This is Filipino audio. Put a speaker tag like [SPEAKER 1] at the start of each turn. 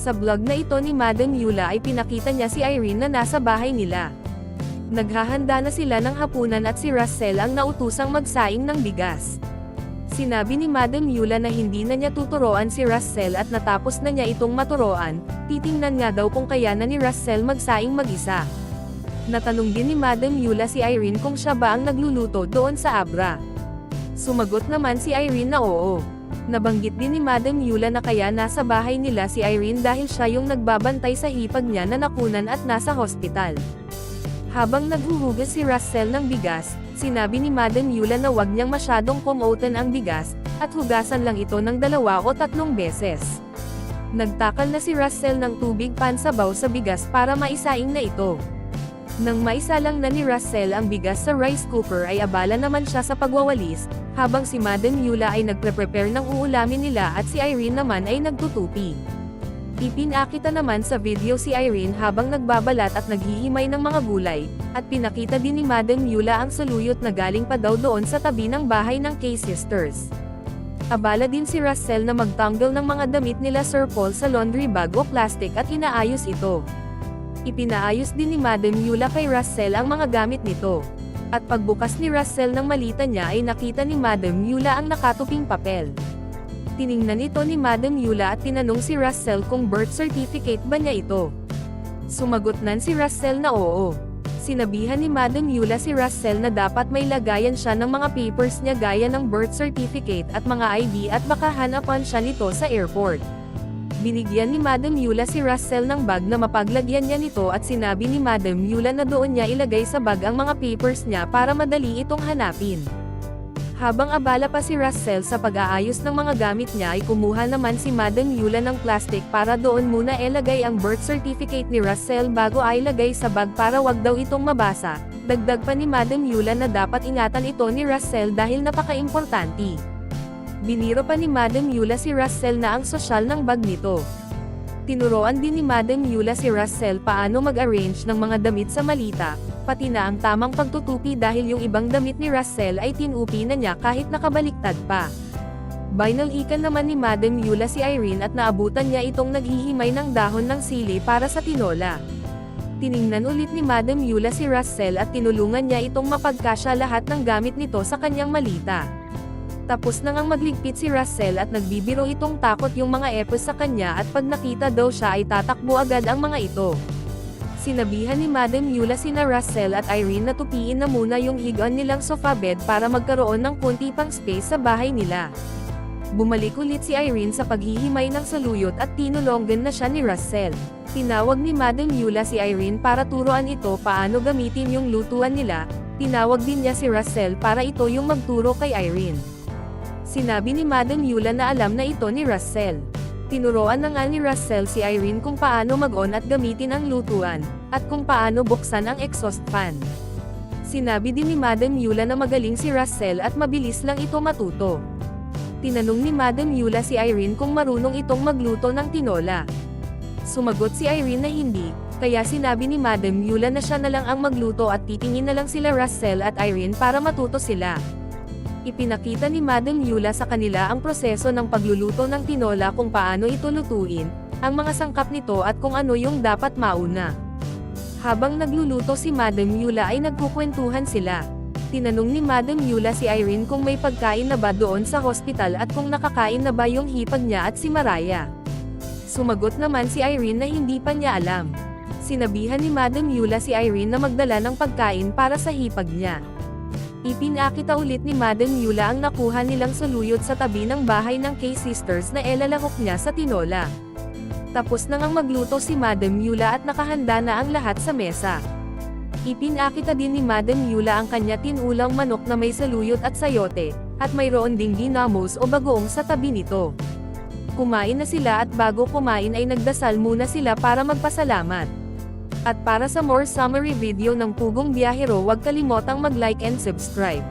[SPEAKER 1] Sa vlog na ito ni Madam Yula ay pinakita niya si Irene na nasa bahay nila. Naghahanda na sila ng hapunan at si Russell ang nautusang magsaing ng bigas. Sinabi ni Madam Yula na hindi na niya tuturoan si Russell at natapos na niya itong maturoan, titingnan nga daw kung kaya na ni Russell magsaing mag-isa. Natanong din ni Madam Yula si Irene kung siya ba ang nagluluto doon sa Abra. Sumagot naman si Irene na oo. Nabanggit din ni Madam Yula na kaya nasa bahay nila si Irene dahil siya yung nagbabantay sa hipag niya na nakunan at nasa hospital. Habang naghuhugas si Russell ng bigas, sinabi ni Madam Yula na wag niyang masyadong kumuotan ang bigas, at hugasan lang ito ng 2 o 3 beses. Nagtakal na si Russell ng tubig pansabaw sa bigas para maisaing na ito. Nang maisa lang na ni Russell ang bigas sa rice cooker ay abala naman siya sa pagwawalis, habang si Madam Yula ay nagpre-prepare ng uulamin nila at si Irene naman ay nagtutupi. Ipinakita naman sa video si Irene habang nagbabalat at naghihimay ng mga gulay, at pinakita din ni Madam Yula ang saluyot na galing pa daw doon sa tabi ng bahay ng K-Sisters. Abala din si Russell na magtanggal ng mga damit nila Sir Paul sa laundry bag o plastic at inaayos ito. Ipinaayos din ni Madam Yula kay Russell ang mga gamit nito. At pagbukas ni Russell ng malita niya ay nakita ni Madam Yula ang nakatuping papel. Tiningnan ito ni Madam Yula at tinanong si Russell kung birth certificate ba niya ito. Sumagot nan si Russell na oo. Sinabihan ni Madam Yula si Russell na dapat may lagayan siya ng mga papers niya gaya ng birth certificate at mga ID at baka hanapan siya nito sa airport. Binigyan ni Madam Yula si Russell ng bag na mapaglagyan niya nito at sinabi ni Madam Yula na doon niya ilagay sa bag ang mga papers niya para madali itong hanapin. Habang abala pa si Russell sa pag-aayos ng mga gamit niya ay kumuha naman si Madam Yula ng plastic para doon muna ilagay ang birth certificate ni Russell bago ay ilagay sa bag para wag daw itong mabasa. Dagdag pa ni Madam Yula na dapat ingatan ito ni Russell dahil napaka-importante. Biniro pa ni Madam Yula si Russell na ang sosyal ng bag nito. Tinuruan din ni Madam Yula si Russell paano mag-arrange ng mga damit sa malita, pati na ang tamang pagtutupi dahil yung ibang damit ni Russell ay tinupi na niya kahit nakabaliktad pa. Binalikan naman ni Madam Yula si Irene at naabutan niya itong naghihimay ng dahon ng sili para sa tinola. Tiningnan ulit ni Madam Yula si Russell at tinulungan niya itong mapagkasya lahat ng gamit nito sa kanyang malita. Tapos nang magligpit si Russell at nagbibiro itong takot yung mga epos sa kanya at pag nakita daw siya ay tatakbo agad ang mga ito. Sinabihan ni Madam Yula sina Russell at Irene na tupiin na muna yung higaan nilang sofa bed para magkaroon ng konti pang space sa bahay nila. Bumalik ulit si Irene sa paghihimay ng saluyot at tinulonggan na siya ni Russell. Tinawag ni Madam Yula si Irene para turuan ito paano gamitin yung lutuan nila. Tinawag din niya si Russell para ito yung magturo kay Irene. Sinabi ni Madam Yula na alam na ito ni Russell. Tinuruan na nga ni Russell si Irene kung paano mag-on at gamitin ang lutuan, at kung paano buksan ang exhaust fan. Sinabi din ni Madam Yula na magaling si Russell at mabilis lang ito matuto. Tinanong ni Madam Yula si Irene kung marunong itong magluto ng tinola. Sumagot si Irene na hindi, kaya sinabi ni Madam Yula na siya na lang ang magluto at titingin na lang sila Russell at Irene para matuto sila. Ipinakita ni Madam Yula sa kanila ang proseso ng pagluluto ng tinola kung paano ito lutuin, ang mga sangkap nito at kung ano yung dapat mauna. Habang nagluluto si Madam Yula ay nagkukwentuhan sila. Tinanong ni Madam Yula si Irene kung may pagkain na ba doon sa hospital at kung nakakain na ba yung hipag niya at si Mariah. Sumagot naman si Irene na hindi pa niya alam. Sinabihan ni Madam Yula si Irene na magdala ng pagkain para sa hipag niya. Ipinakita ulit ni Madam Yula ang nakuha nilang saluyot sa tabi ng bahay ng K-Sisters na elalahok niya sa tinola. Tapos nang magluto si Madam Yula at nakahanda na ang lahat sa mesa. Ipinakita din ni Madam Yula ang kanya tinulang manok na may saluyot at sayote, at mayroon ding ginamos o bagoong sa tabi nito. Kumain na sila at bago kumain ay nagdasal muna sila para magpasalamat. At para sa more summary video ng Pugong Biyahero, huwag kalimotang mag-like and subscribe.